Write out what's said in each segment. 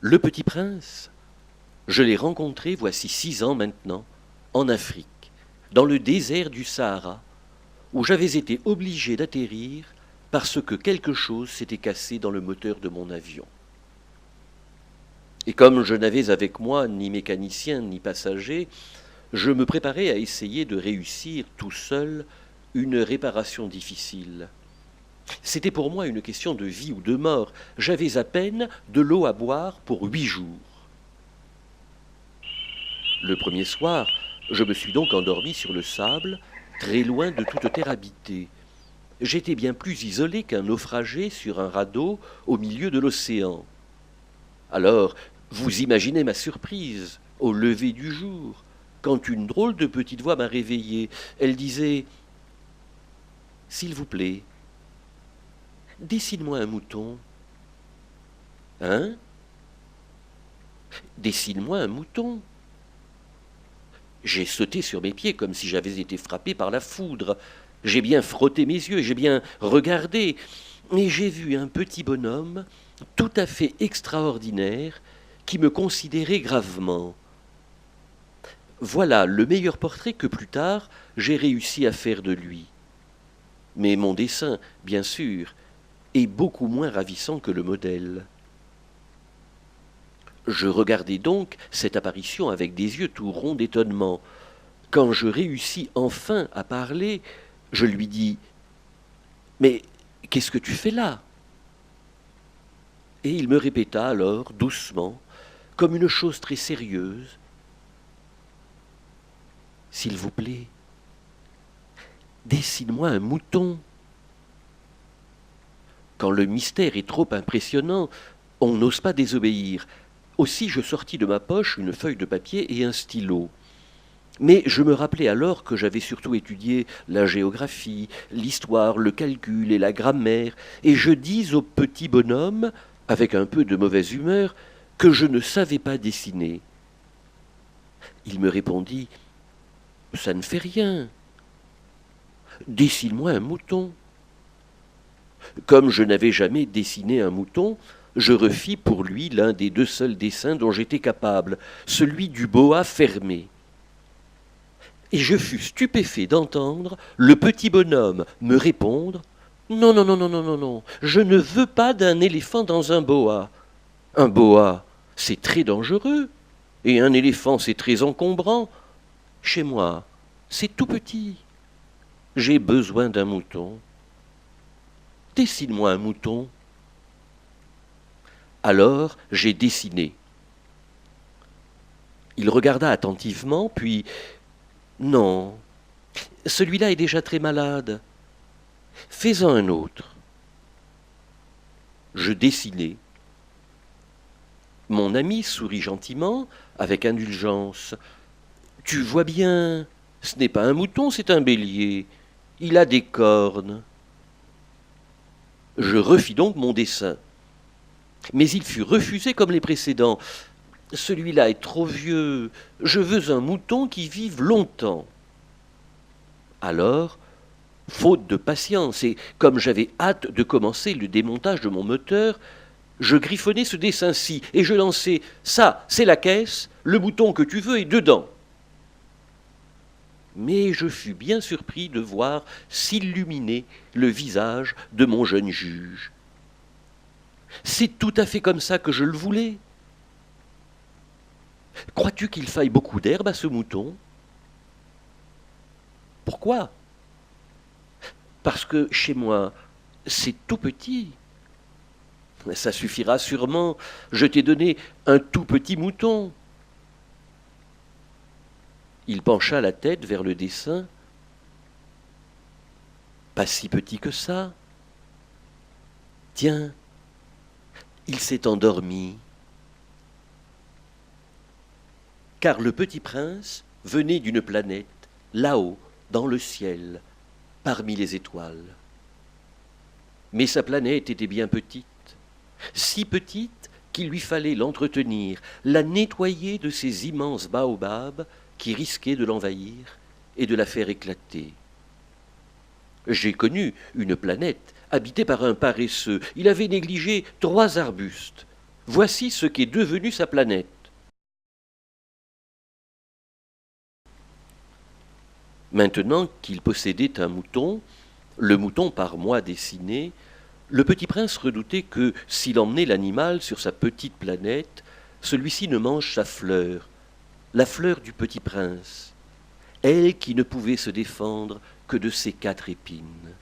Le Petit Prince, je l'ai rencontré voici 6 ans maintenant, en Afrique, dans le désert du Sahara, où j'avais été obligé d'atterrir parce que quelque chose s'était cassé dans le moteur de mon avion. Et comme je n'avais avec moi ni mécanicien ni passager, je me préparais à essayer de réussir tout seul une réparation difficile. C'était pour moi une question de vie ou de mort. J'avais à peine de l'eau à boire pour 8 jours. Le premier soir, je me suis donc endormi sur le sable, très loin de toute terre habitée. J'étais bien plus isolé qu'un naufragé sur un radeau au milieu de l'océan. Alors, vous imaginez ma surprise, au lever du jour, quand une drôle de petite voix m'a réveillé. Elle disait « S'il vous plaît, dessine-moi un mouton. »« Hein ? Dessine-moi un mouton. » J'ai sauté sur mes pieds comme si j'avais été frappé par la foudre. J'ai bien frotté mes yeux, j'ai bien regardé, et j'ai vu un petit bonhomme tout à fait extraordinaire qui me considérait gravement. Voilà le meilleur portrait que plus tard j'ai réussi à faire de lui. Mais mon dessin, bien sûr, est beaucoup moins ravissant que le modèle. Je regardais donc cette apparition avec des yeux tout ronds d'étonnement. Quand je réussis enfin à parler, je lui dis « Mais qu'est-ce que tu fais là ?» Et il me répéta alors, doucement, comme une chose très sérieuse, « S'il vous plaît, dessine-moi un mouton. » Quand le mystère est trop impressionnant, on n'ose pas désobéir. Aussi je sortis de ma poche une feuille de papier et un stylo. Mais je me rappelais alors que j'avais surtout étudié la géographie, l'histoire, le calcul et la grammaire, et je dis au petit bonhomme, avec un peu de mauvaise humeur, que je ne savais pas dessiner. Il me répondit « Ça ne fait rien. Dessine-moi un mouton. » Comme je n'avais jamais dessiné un mouton, je refis pour lui l'un des 2 seuls dessins dont j'étais capable, celui du boa fermé. Et je fus stupéfait d'entendre le petit bonhomme me répondre « Non, non, non, non, non, non, non, je ne veux pas d'un éléphant dans un boa. Un boa, c'est très dangereux, et un éléphant, c'est très encombrant. Chez moi, c'est tout petit. J'ai besoin d'un mouton. Dessine-moi un mouton. » Alors j'ai dessiné. Il regarda attentivement, puis « Non, celui-là est déjà très malade. Fais-en un autre. » Je dessinai. Mon ami sourit gentiment, avec indulgence. « Tu vois bien, ce n'est pas un mouton, c'est un bélier. Il a des cornes. » Je refis donc mon dessin. Mais il fut refusé comme les précédents. « Celui-là est trop vieux. Je veux un mouton qui vive longtemps. » Alors, faute de patience, et comme j'avais hâte de commencer le démontage de mon moteur, je griffonnai ce dessin-ci, et je lançai « Ça, c'est la caisse, le mouton que tu veux est dedans. » Mais je fus bien surpris de voir s'illuminer le visage de mon jeune juge. « C'est tout à fait comme ça que je le voulais. Crois-tu qu'il faille beaucoup d'herbe à ce mouton ? » Pourquoi ? Parce que chez moi, c'est tout petit. Ça suffira sûrement, je t'ai donné un tout petit mouton. Il pencha la tête vers le dessin. Pas si petit que ça. Tiens, il s'est endormi. Car le petit prince venait d'une planète, là-haut, dans le ciel, parmi les étoiles. Mais sa planète était bien petite, si petite qu'il lui fallait l'entretenir, la nettoyer de ces immenses baobabs qui risquaient de l'envahir et de la faire éclater. J'ai connu une planète habitée par un paresseux. Il avait négligé 3 arbustes. Voici ce qu'est devenue sa planète. Maintenant qu'il possédait un mouton, le mouton par moi dessiné, le petit prince redoutait que, s'il emmenait l'animal sur sa petite planète, celui-ci ne mange sa fleur, la fleur du petit prince, elle qui ne pouvait se défendre que de ses 4 épines.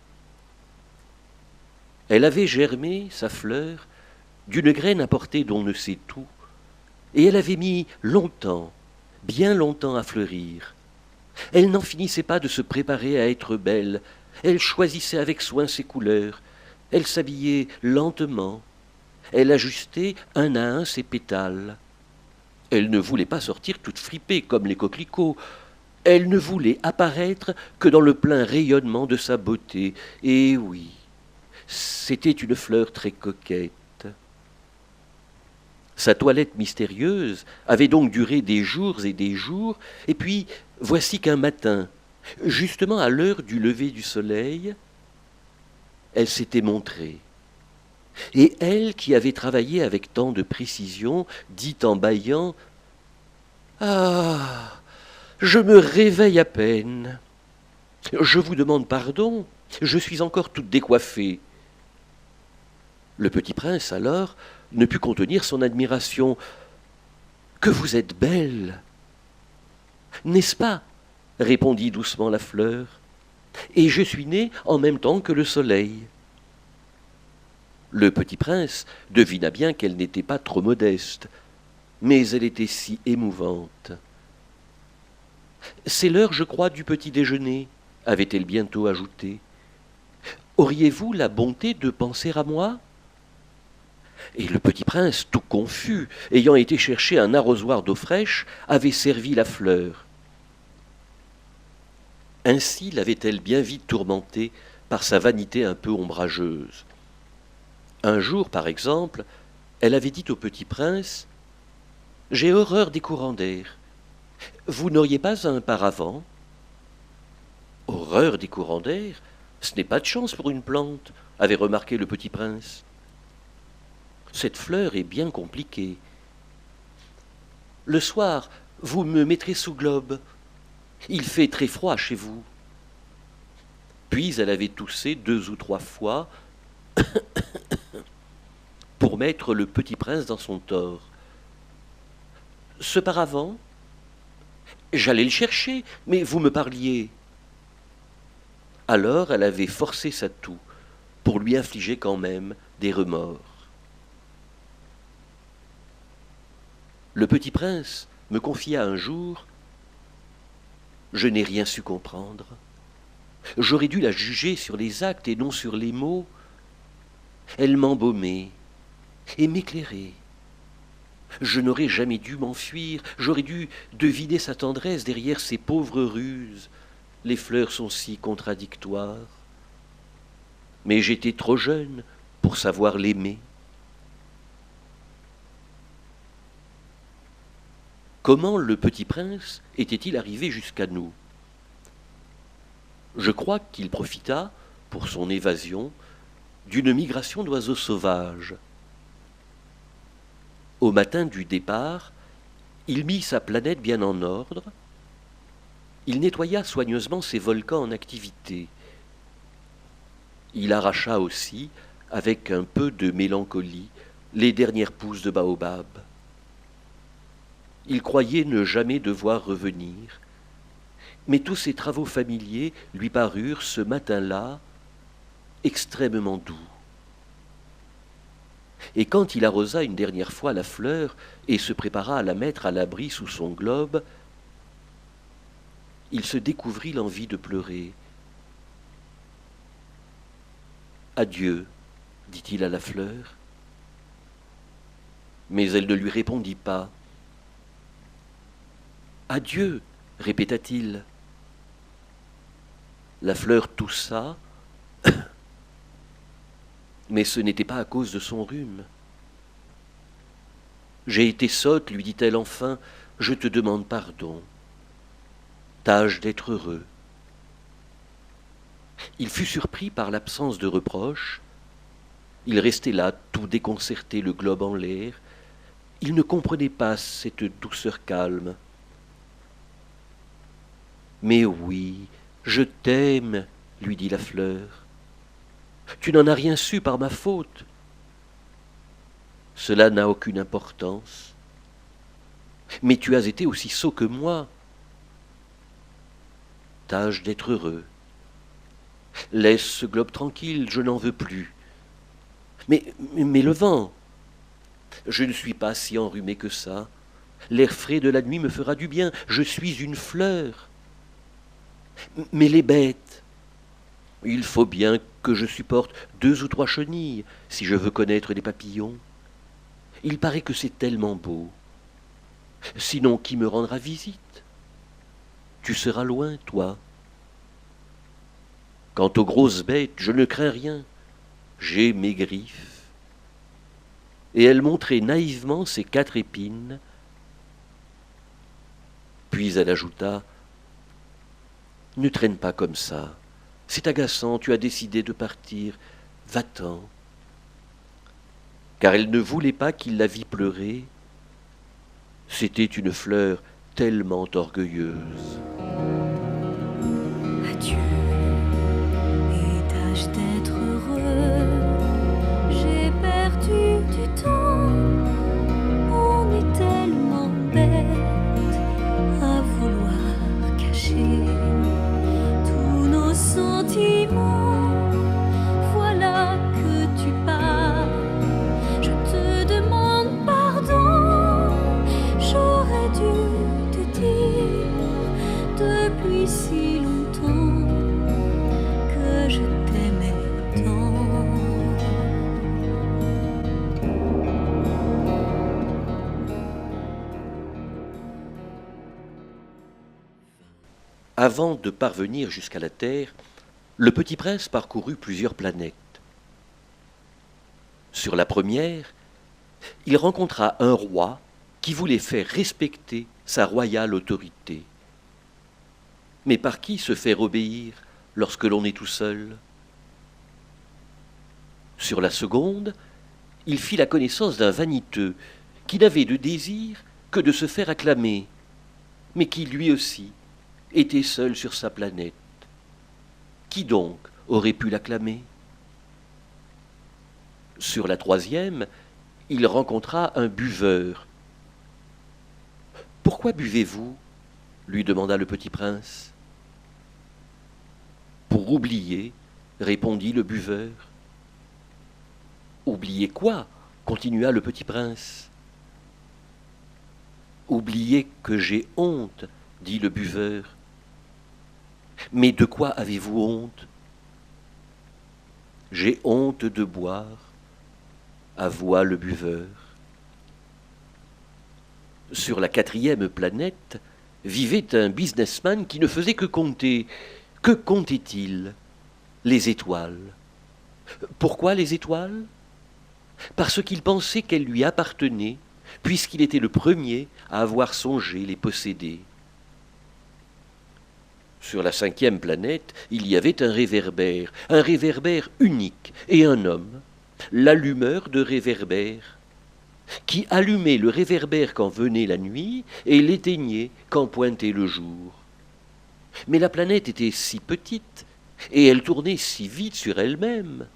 Elle avait germé, sa fleur, d'une graine apportée d'on ne sait où, et elle avait mis longtemps, bien longtemps à fleurir. Elle n'en finissait pas de se préparer à être belle, elle choisissait avec soin ses couleurs, elle s'habillait lentement, elle ajustait un à un ses pétales. Elle ne voulait pas sortir toute fripée comme les coquelicots, elle ne voulait apparaître que dans le plein rayonnement de sa beauté. Et oui, c'était une fleur très coquette. Sa toilette mystérieuse avait donc duré des jours et des jours, et puis voici qu'un matin, justement à l'heure du lever du soleil, elle s'était montrée. Et elle, qui avait travaillé avec tant de précision, dit en bâillant « Ah, je me réveille à peine. Je vous demande pardon, je suis encore toute décoiffée. » Le petit prince, alors, ne put contenir son admiration. « Que vous êtes belle !»« N'est-ce pas ?» répondit doucement la fleur. « Et je suis née en même temps que le soleil. » Le petit prince devina bien qu'elle n'était pas trop modeste, mais elle était si émouvante. « C'est l'heure, je crois, du petit déjeuner, » avait-elle bientôt ajouté. « Auriez-vous la bonté de penser à moi ?» Et le petit prince, tout confus, ayant été chercher un arrosoir d'eau fraîche, avait servi la fleur. Ainsi l'avait-elle bien vite tourmentée par sa vanité un peu ombrageuse. Un jour, par exemple, elle avait dit au petit prince « J'ai horreur des courants d'air. Vous n'auriez pas un paravent ?»« Horreur des courants d'air ? Ce n'est pas de chance pour une plante, » avait remarqué le petit prince. Cette fleur est bien compliquée. Le soir, vous me mettrez sous globe. Il fait très froid chez vous. Puis elle avait toussé 2 ou 3 fois pour mettre le petit prince dans son tort. Ce paravent, j'allais le chercher, mais vous me parliez. Alors elle avait forcé sa toux pour lui infliger quand même des remords. Le petit prince me confia un jour « Je n'ai rien su comprendre. J'aurais dû la juger sur les actes et non sur les mots. Elle m'embaumait et m'éclairait. Je n'aurais jamais dû m'enfuir, j'aurais dû deviner sa tendresse derrière ses pauvres ruses. Les fleurs sont si contradictoires. Mais j'étais trop jeune pour savoir l'aimer. » Comment le petit prince était-il arrivé jusqu'à nous? Je crois qu'il profita, pour son évasion, d'une migration d'oiseaux sauvages. Au matin du départ, il mit sa planète bien en ordre, il nettoya soigneusement ses volcans en activité. Il arracha aussi, avec un peu de mélancolie, les dernières pousses de baobab. Il croyait ne jamais devoir revenir, mais tous ses travaux familiers lui parurent ce matin-là extrêmement doux. Et quand il arrosa une dernière fois la fleur et se prépara à la mettre à l'abri sous son globe, il se découvrit l'envie de pleurer. « Adieu, dit-il à la fleur. » Mais elle ne lui répondit pas. « Adieu, répéta-t-il. » La fleur toussa, mais ce n'était pas à cause de son rhume. « J'ai été sotte, lui dit-elle enfin, je te demande pardon. Tâche d'être heureux. » Il fut surpris par l'absence de reproche. Il restait là, tout déconcerté, le globe en l'air, Il ne comprenait pas cette douceur calme. « Mais oui, je t'aime, lui dit la fleur. Tu n'en as rien su par ma faute. Cela n'a aucune importance. Mais tu as été aussi sot que moi. Tâche d'être heureux. Laisse ce globe tranquille, je n'en veux plus. Mais le vent, je ne suis pas si enrhumé que ça. L'air frais de la nuit me fera du bien, je suis une fleur. Mais les bêtes, il faut bien que je supporte 2 ou 3 chenilles si je veux connaître les papillons. Il paraît que c'est tellement beau. Sinon, qui me rendra visite? Tu seras loin, toi. Quant aux grosses bêtes, je ne crains rien. J'ai mes griffes. Et elle montrait naïvement ses 4 épines. Puis elle ajouta, « Ne traîne pas comme ça. C'est agaçant, tu as décidé de partir. Va-t'en. » Car elle ne voulait pas qu'il la vît pleurer. C'était une fleur tellement orgueilleuse. Adieu, et tâche d'être heureux. J'ai perdu du temps. On est tellement bête à vouloir cacher tous nos sentiments. Voilà que tu pars. Je te demande pardon. J'aurais dû te dire depuis si longtemps que je t'aimais tant. Avant de parvenir jusqu'à la Terre, le petit prince parcourut plusieurs planètes. Sur la première, il rencontra un roi qui voulait faire respecter sa royale autorité. Mais par qui se faire obéir lorsque l'on est tout seul? Sur la seconde, il fit la connaissance d'un vaniteux qui n'avait de désir que de se faire acclamer, mais qui lui aussi était seul sur sa planète. Qui donc aurait pu l'acclamer? Sur la troisième, il rencontra un buveur. « Pourquoi buvez-vous » lui demanda le petit prince. « Pour oublier, » répondit le buveur. « Oublier quoi » continua le petit prince. « Oublier que j'ai honte, » dit le buveur. « Mais de quoi avez-vous honte ?»« J'ai honte de boire, » avoua le buveur. Sur la quatrième planète vivait un businessman qui ne faisait que compter. Que comptait-il? Les étoiles. Pourquoi les étoiles? Parce qu'il pensait qu'elles lui appartenaient, puisqu'il était le premier à avoir songé les posséder. Sur la cinquième planète, il y avait un réverbère unique, et un homme, l'allumeur de réverbère, qui allumait le réverbère quand venait la nuit et l'éteignait quand pointait le jour. Mais la planète était si petite, et elle tournait si vite sur elle-même,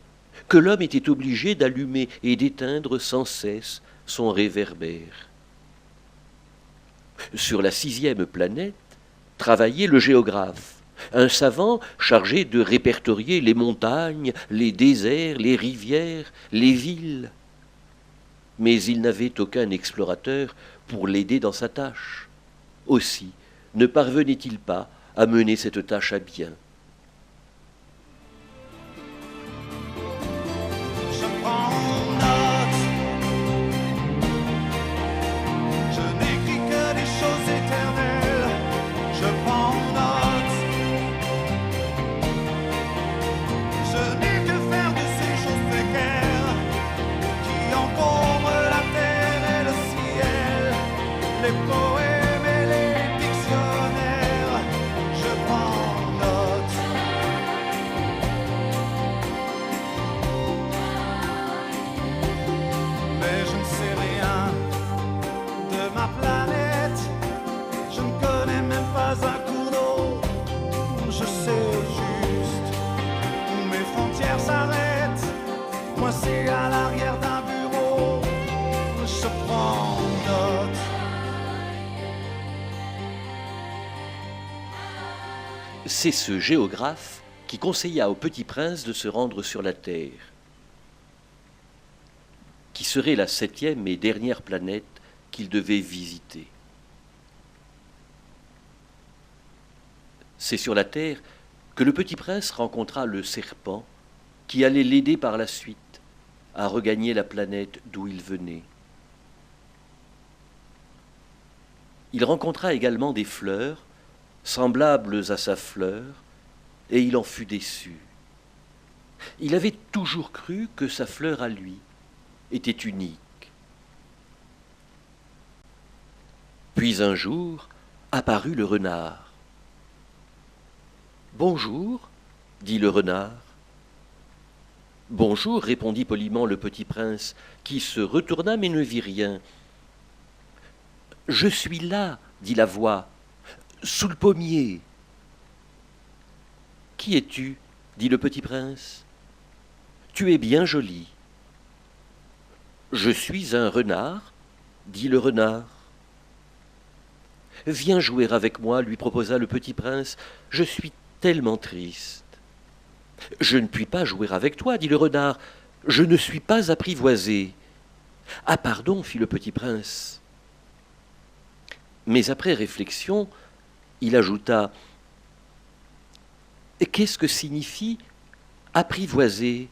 que l'homme était obligé d'allumer et d'éteindre sans cesse son réverbère. Sur la sixième planète travaillait le géographe, un savant chargé de répertorier les montagnes, les déserts, les rivières, les villes. Mais il n'avait aucun explorateur pour l'aider dans sa tâche. Aussi, ne parvenait-il pas à mener cette tâche à bien. Je prends note. Je n'écris que des choses éternelles. Je prends note. Je n'ai que faire de ces choses précaires qui encombrent la terre et le ciel, les poèmes et les dictionnaires. Je prends note. coincé à l'arrière d'un bureau, je prends note. C'est ce géographe qui conseilla au petit prince de se rendre sur la Terre, qui serait la 7e et dernière planète qu'il devait visiter. C'est sur la Terre que le petit prince rencontra le serpent qui allait l'aider par la suite à regagner la planète d'où il venait. Il rencontra également des fleurs, semblables à sa fleur, et il en fut déçu. Il avait toujours cru que sa fleur à lui était unique. Puis un jour apparut le renard. « Bonjour, dit le renard. « Bonjour, répondit poliment le petit prince, qui se retourna mais ne vit rien. « Je suis là, dit la voix, sous le pommier. »« Qui es-tu » dit le petit prince. « Tu es bien joli. »« Je suis un renard, dit le renard. »« Viens jouer avec moi, lui proposa le petit prince, je suis tellement triste. »« Je ne puis pas jouer avec toi, dit le renard, je ne suis pas apprivoisé. »« Ah pardon, fit le petit prince. » Mais après réflexion, il ajouta « Qu'est-ce que signifie apprivoiser ?»«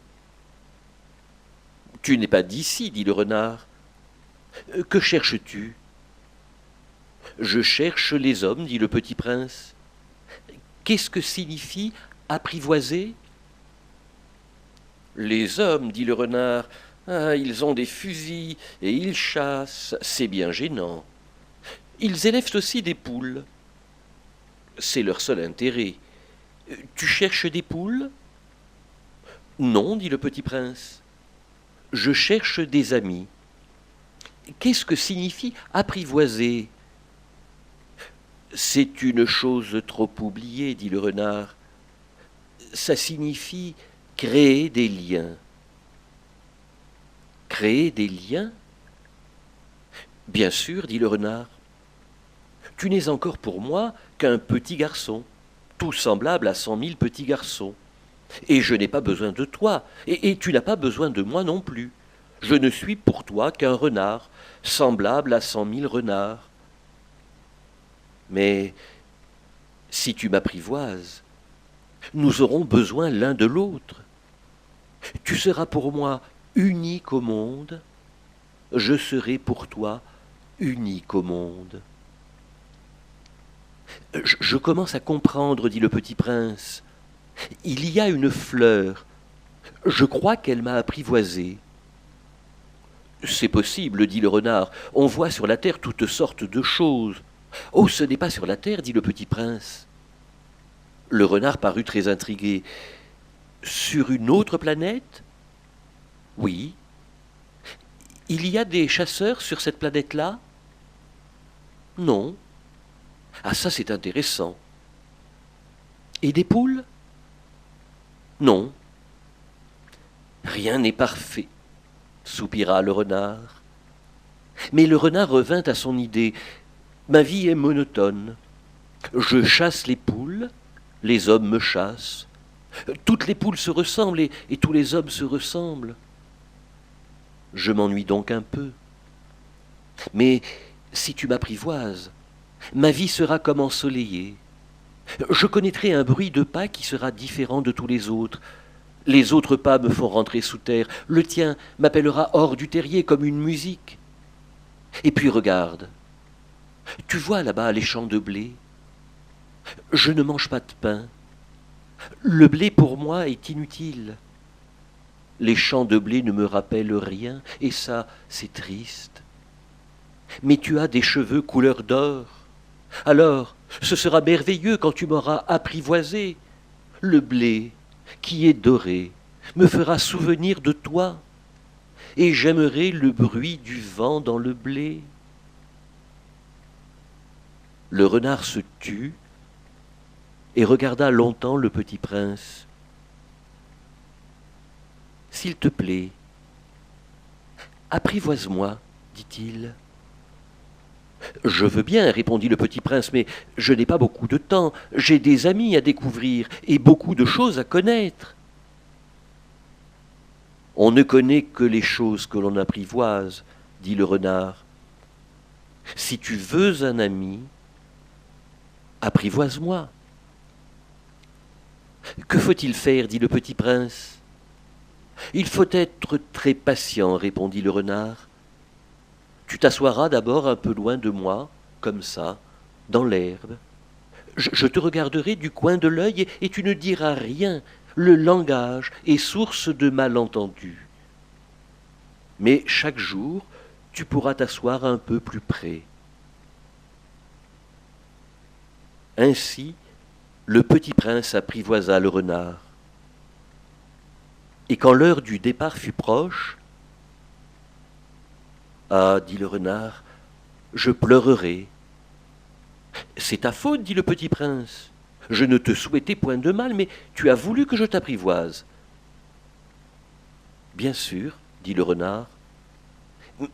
Tu n'es pas d'ici, dit le renard. Que cherches-tu ?»« Je cherche les hommes, dit le petit prince. Qu'est-ce que signifie apprivoiser ?»« Les hommes, dit le renard, ils ont des fusils et ils chassent, c'est bien gênant. Ils élèvent aussi des poules. C'est leur seul intérêt. Tu cherches des poules ? Non, dit le petit prince. Je cherche des amis. Qu'est-ce que signifie apprivoiser ? C'est une chose trop oubliée, dit le renard. Ça signifie créer des liens. Créer des liens ? Bien sûr, dit le renard. Tu n'es encore pour moi qu'un petit garçon, tout semblable à 100 000 petits garçons. Et je n'ai pas besoin de toi, et tu n'as pas besoin de moi non plus. Je ne suis pour toi qu'un renard, semblable à 100 000 renards. Mais si tu m'apprivoises, nous aurons besoin l'un de l'autre. Tu seras pour moi unique au monde, je serai pour toi unique au monde. Je commence à comprendre, dit le petit prince. Il y a une fleur. Je crois qu'elle m'a apprivoisé. C'est possible, dit le renard. On voit sur la terre toutes sortes de choses. Oh, ce n'est pas sur la terre, dit le petit prince. Le renard parut très intrigué. Sur une autre planète ? Oui. Il y a des chasseurs sur cette planète-là ? Non. Ah, ça c'est intéressant. Et des poules ? Non. Rien n'est parfait, soupira le renard. Mais le renard revint à son idée. Ma vie est monotone. Je chasse les poules, les hommes me chassent. Toutes les poules se ressemblent et tous les hommes se ressemblent. Je m'ennuie donc un peu. Mais si tu m'apprivoises, ma vie sera comme ensoleillée. Je connaîtrai un bruit de pas qui sera différent de tous les autres. Les autres pas me font rentrer sous terre. Le tien m'appellera hors du terrier comme une musique. Et puis regarde, tu vois là-bas les champs de blé. Je ne mange pas de pain. Le blé pour moi est inutile. Les champs de blé ne me rappellent rien, et ça, c'est triste. Mais tu as des cheveux couleur d'or. Alors, ce sera merveilleux quand tu m'auras apprivoisé. Le blé, qui est doré, me fera souvenir de toi, et j'aimerai le bruit du vent dans le blé. Le renard se tut et regarda longtemps le petit prince. S'il te plaît, apprivoise-moi, dit-il. Je veux bien, répondit le petit prince, mais je n'ai pas beaucoup de temps. J'ai des amis à découvrir et beaucoup de choses à connaître. On ne connaît que les choses que l'on apprivoise, dit le renard. Si tu veux un ami, apprivoise-moi. Que faut-il faire, dit le petit prince. Il faut être très patient, répondit le renard. Tu t'assoiras d'abord un peu loin de moi, comme ça, dans l'herbe. Je te regarderai du coin de l'œil et tu ne diras rien. Le langage est source de malentendus. Mais chaque jour, tu pourras t'asseoir un peu plus près. Ainsi, le petit prince apprivoisa le renard. Et quand l'heure du départ fut proche, « Ah, dit le renard, je pleurerai. »« C'est ta faute, dit le petit prince. Je ne te souhaitais point de mal, mais tu as voulu que je t'apprivoise. »« Bien sûr, dit le renard. »«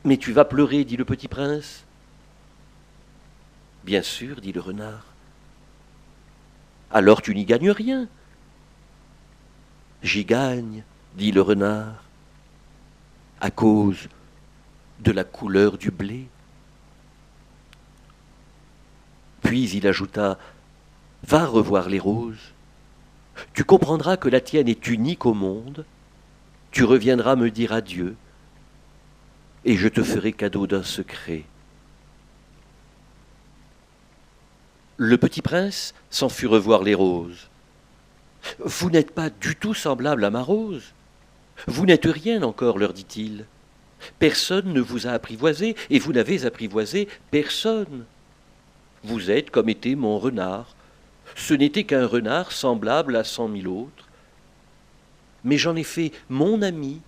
Mais tu vas pleurer, dit le petit prince. »« Bien sûr, dit le renard. »« Alors tu n'y gagnes rien. »« J'y gagne, dit le renard, à cause de la couleur du blé. » Puis il ajouta, « Va revoir les roses. Tu comprendras que la tienne est unique au monde. Tu reviendras me dire adieu, et je te ferai cadeau d'un secret. » Le petit prince s'en fut revoir les roses. « Vous n'êtes pas du tout semblable à ma rose. Vous n'êtes rien encore, leur dit-il. Personne ne vous a apprivoisé, et vous n'avez apprivoisé personne. Vous êtes comme était mon renard. Ce n'était qu'un renard semblable à 100 000 autres. Mais j'en ai fait mon ami,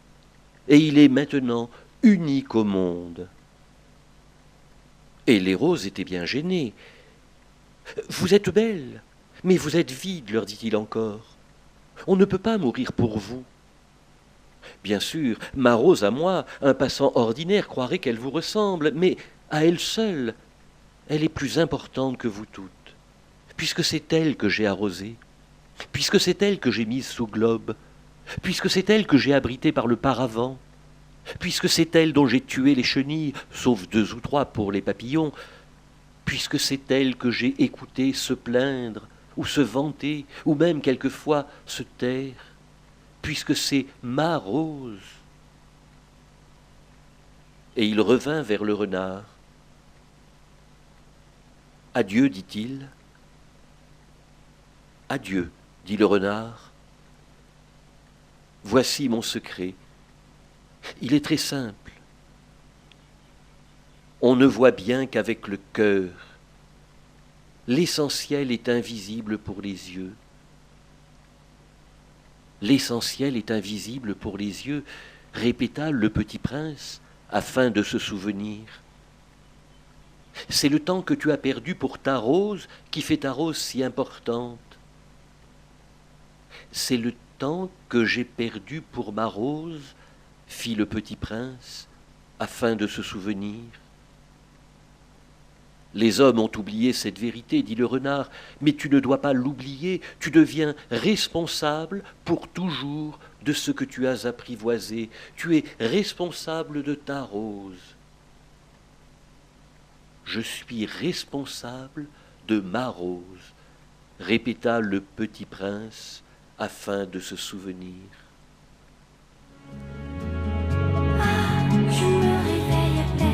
et il est maintenant unique au monde. » Et les roses étaient bien gênées. « Vous êtes belle, mais vous êtes vide, leur dit-il encore. On ne peut pas mourir pour vous. Bien sûr, ma rose à moi, un passant ordinaire croirait qu'elle vous ressemble, mais à elle seule, elle est plus importante que vous toutes, puisque c'est elle que j'ai arrosée, puisque c'est elle que j'ai mise sous globe, puisque c'est elle que j'ai abritée par le paravent, puisque c'est elle dont j'ai tué les chenilles, sauf 2 ou 3 pour les papillons, puisque c'est elle que j'ai écoutée se plaindre, ou se vanter, ou même quelquefois se taire, puisque c'est ma rose. » Et il revint vers le renard. « Adieu, dit-il. »« Adieu, dit le renard. Voici mon secret. Il est très simple. On ne voit bien qu'avec le cœur. L'essentiel est invisible pour les yeux. L'essentiel est invisible pour les yeux, répéta le petit prince, afin de se souvenir. C'est le temps que tu as perdu pour ta rose qui fait ta rose si importante. C'est le temps que j'ai perdu pour ma rose, fit le petit prince, afin de se souvenir. Les hommes ont oublié cette vérité, dit le renard, mais tu ne dois pas l'oublier, tu deviens responsable pour toujours de ce que tu as apprivoisé, tu es responsable de ta rose. Je suis responsable de ma rose, répéta le petit prince afin de se souvenir. Je me réveille à peine.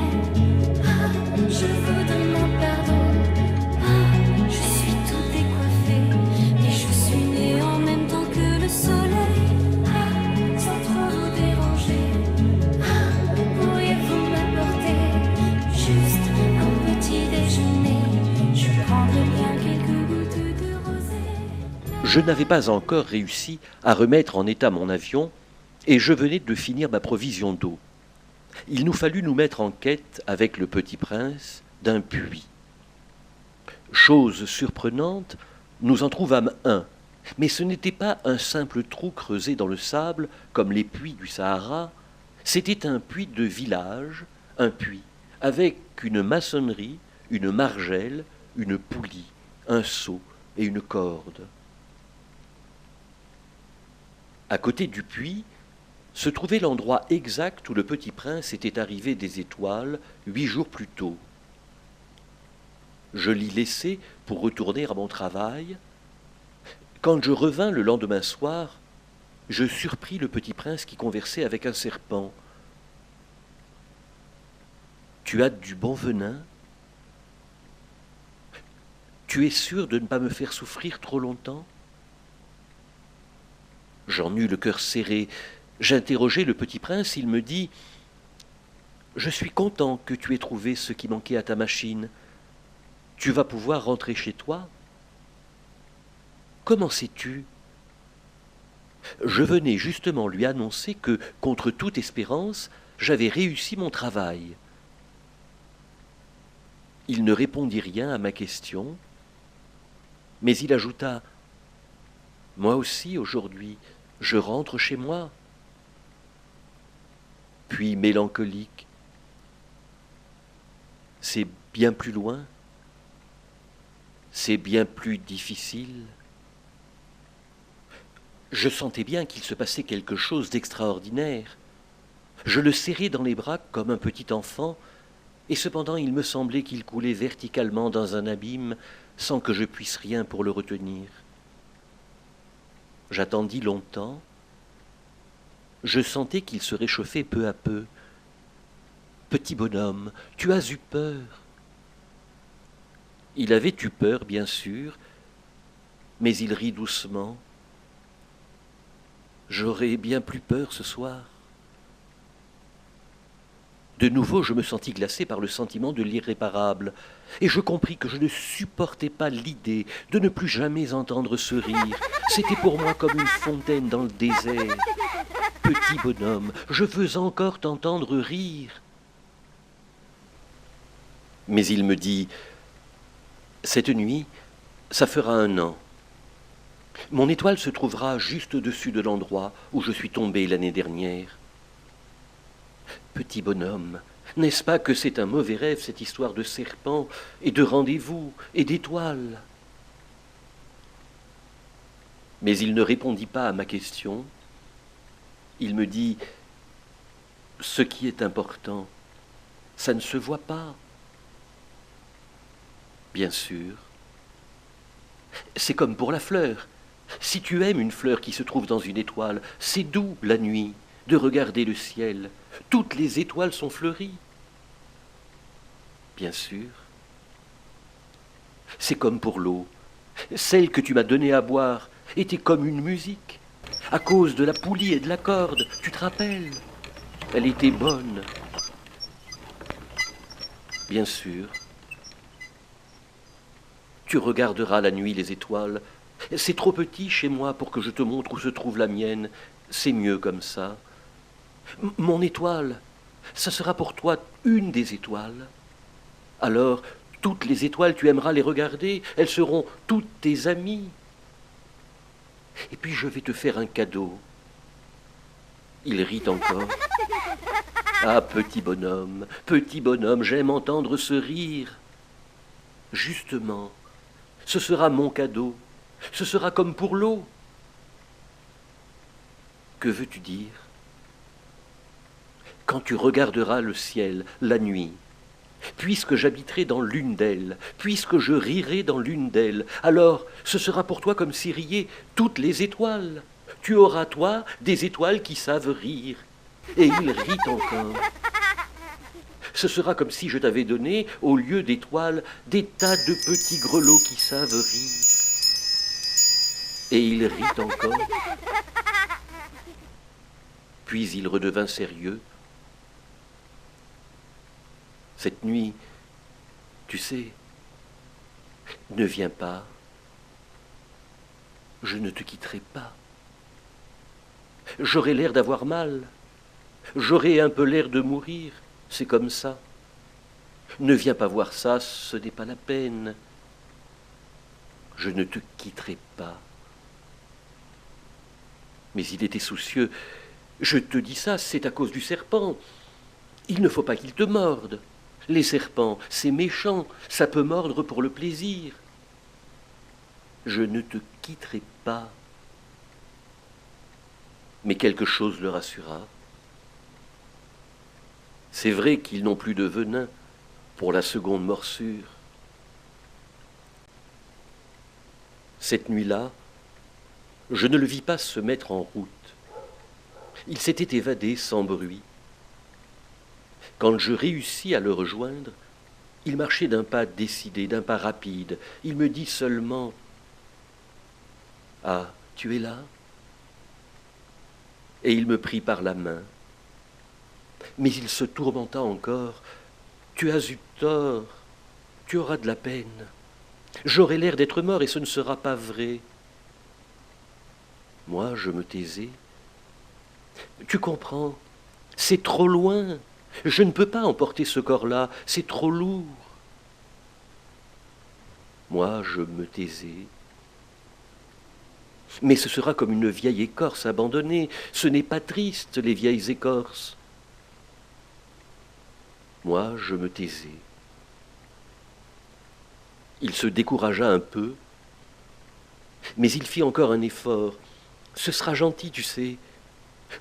Je vous demande pardon. Je suis tout décoiffée et je suis née en même temps que le soleil. Sans trop vous déranger, pourriez-vous m'apporter juste un petit déjeuner? Je prendrai bien quelques gouttes de rosée. Je n'avais pas encore réussi à remettre en état mon avion et je venais de finir ma provision d'eau. Il nous fallut nous mettre en quête avec le petit prince d'un puits. Chose surprenante, nous en trouvâmes un Mais ce n'était pas un simple trou creusé dans le sable, comme les puits du Sahara, c'était un puits de village, un puits, avec une maçonnerie, une margelle, une poulie, un seau et une corde. À côté du puits se trouvait l'endroit exact où le petit prince était arrivé des étoiles 8 jours plus tôt. Je l'y laissai pour retourner à mon travail. Quand je revins le lendemain soir, je surpris le petit prince qui conversait avec un serpent. « Tu as du bon venin ? Tu es sûr de ne pas me faire souffrir trop longtemps ?» J'en eus le cœur serré. J'interrogeai le petit prince, il me dit « Je suis content que tu aies trouvé ce qui manquait à ta machine. Tu vas pouvoir rentrer chez toi ? Comment sais-tu ? Je venais justement lui annoncer que, contre toute espérance, j'avais réussi mon travail. Il ne répondit rien à ma question, mais il ajouta « Moi aussi, aujourd'hui, je rentre chez moi. » Puis, mélancolique, « C'est bien plus loin, c'est bien plus difficile. » Je sentais bien qu'il se passait quelque chose d'extraordinaire. Je le serrais dans les bras comme un petit enfant, et cependant il me semblait qu'il coulait verticalement dans un abîme sans que je puisse rien pour le retenir. J'attendis longtemps. Je sentais qu'il se réchauffait peu à peu. « Petit bonhomme, tu as eu peur. » Il avait eu peur, bien sûr, mais il rit doucement. « J'aurais bien plus peur ce soir. » De nouveau, je me sentis glacé par le sentiment de l'irréparable, et je compris que je ne supportais pas l'idée de ne plus jamais entendre ce rire. C'était pour moi comme une fontaine dans le désert. « Petit bonhomme, je veux encore t'entendre rire. » Mais il me dit « Cette nuit, ça fera 1 an. Mon étoile se trouvera juste au-dessus de l'endroit où je suis tombé l'année dernière. Petit bonhomme, n'est-ce pas que c'est un mauvais rêve, cette histoire de serpent et de rendez-vous et d'étoiles ?» Mais il ne répondit pas à ma question. Il me dit « Ce qui est important, ça ne se voit pas. » Bien sûr. C'est comme pour la fleur. Si tu aimes une fleur qui se trouve dans une étoile, c'est doux la nuit de regarder le ciel. Toutes les étoiles sont fleuries. Bien sûr. C'est comme pour l'eau. Celle que tu m'as donnée à boire était comme une musique. À cause de la poulie et de la corde, tu te rappelles? Elle était bonne. Bien sûr. Tu regarderas la nuit les étoiles. C'est trop petit chez moi pour que je te montre où se trouve la mienne. C'est mieux comme ça. Mon étoile, ça sera pour toi une des étoiles. Alors, toutes les étoiles, tu aimeras les regarder. Elles seront toutes tes amies. Et puis je vais te faire un cadeau. Il rit encore. Ah, petit bonhomme, j'aime entendre ce rire. Justement, ce sera mon cadeau. Ce sera comme pour l'eau. Que veux-tu dire? Quand tu regarderas le ciel la nuit, puisque j'habiterai dans l'une d'elles, puisque je rirai dans l'une d'elles, alors ce sera pour toi comme si riaient toutes les étoiles. Tu auras, toi, des étoiles qui savent rire. Et il rit encore. Ce sera comme si je t'avais donné, au lieu d'étoiles, des tas de petits grelots qui savent rire. Et il rit encore. Puis il redevint sérieux. Cette nuit, tu sais, ne viens pas. Je ne te quitterai pas. J'aurai l'air d'avoir mal. J'aurai un peu l'air de mourir. C'est comme ça. Ne viens pas voir ça, ce n'est pas la peine. Je ne te quitterai pas. Mais il était soucieux. Je te dis ça, c'est à cause du serpent. Il ne faut pas qu'il te morde. Les serpents, c'est méchant, ça peut mordre pour le plaisir. Je ne te quitterai pas. Mais quelque chose le rassura. C'est vrai qu'ils n'ont plus de venin pour la seconde morsure. Cette nuit-là, je ne le vis pas se mettre en route. Il s'était évadé sans bruit. Quand je réussis à le rejoindre, il marchait d'un pas décidé, d'un pas rapide. Il me dit seulement « Ah, tu es là ?» Et il me prit par la main. Mais il se tourmenta encore. « Tu as eu tort, tu auras de la peine. J'aurai l'air d'être mort et ce ne sera pas vrai. » Moi, je me taisais. « Tu comprends, c'est trop loin. Je ne peux pas emporter ce corps-là, c'est trop lourd. » Moi, je me taisais. « Mais ce sera comme une vieille écorce abandonnée. Ce n'est pas triste, les vieilles écorces. » Moi, je me taisais. Il se découragea un peu, mais il fit encore un effort. « Ce sera gentil, tu sais.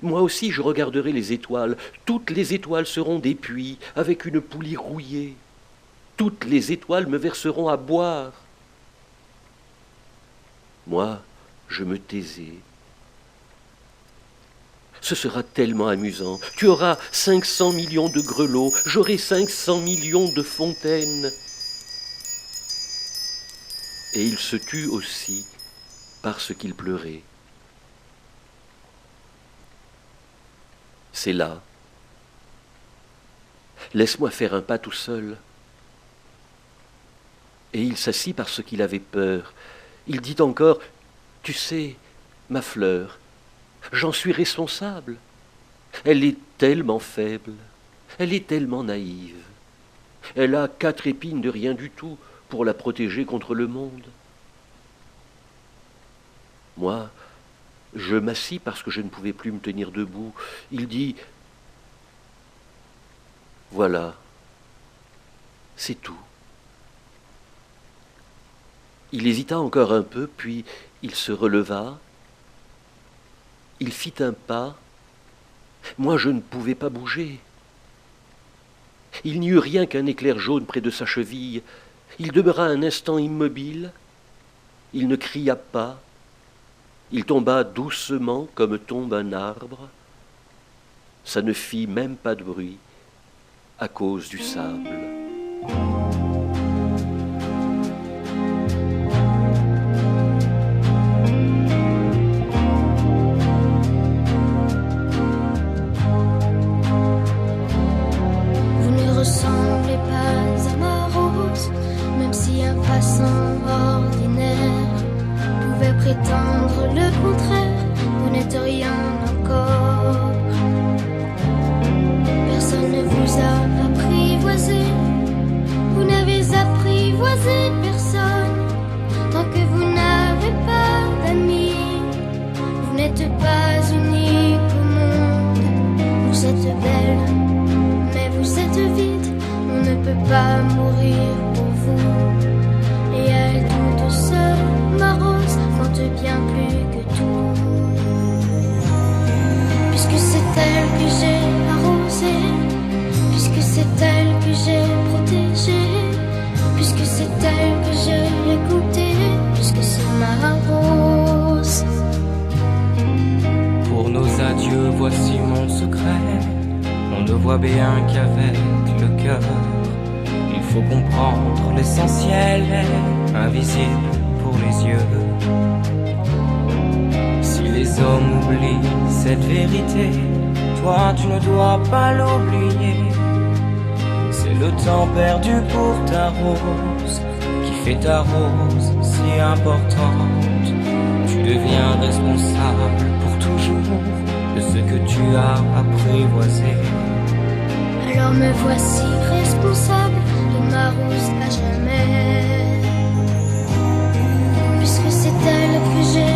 Moi aussi, je regarderai les étoiles. Toutes les étoiles seront des puits, avec une poulie rouillée. Toutes les étoiles me verseront à boire. » Moi, je me taisais. « Ce sera tellement amusant. Tu auras 500 millions de grelots, j'aurai 500 millions de fontaines. » Et il se tut aussi parce qu'il pleurait. C'est là. Laisse-moi faire un pas tout seul. Et il s'assit parce qu'il avait peur. Il dit encore, « Tu sais, ma fleur, j'en suis responsable. Elle est tellement faible, elle est tellement naïve. Elle a 4 épines de rien du tout pour la protéger contre le monde. » Moi, je m'assis parce que je ne pouvais plus me tenir debout. Il dit, « Voilà, c'est tout. » Il hésita encore un peu, puis il se releva. Il fit un pas. Moi, je ne pouvais pas bouger. Il n'y eut rien qu'un éclair jaune près de sa cheville. Il demeura un instant immobile. Il ne cria pas. Il tomba doucement comme tombe un arbre. Ça ne fit même pas de bruit à cause du sable. Vous ne ressemblez pas à ma rose, même si un passant ordinaire pouvait prétendre le contraire. Vous n'êtes rien encore. Personne ne vous a apprivoisé. Vous n'avez apprivoisé personne. Tant que vous n'avez pas d'amis, vous n'êtes pas unique au monde. Vous êtes belle, mais vous êtes vide. On ne peut pas mourir pour vous. Et elle toute seule, ma rose, compte bien plus que tout. Puisque c'est elle que j'ai arrosée, puisque c'est elle que j'ai protégée, puisque c'est elle que j'ai écoutée, puisque c'est ma rose. Pour nos adieux, voici mon secret. On ne voit bien qu'avec le cœur. Il faut comprendre l'essentiel, invisible pour les yeux. Si les hommes oublient cette vérité, toi tu ne dois pas l'oublier. C'est le temps perdu pour ta rose qui fait ta rose si importante. Tu deviens responsable pour toujours de ce que tu as apprivoisé. Alors me voici responsable de ma rose à jamais. Puisque c'est elle que j'ai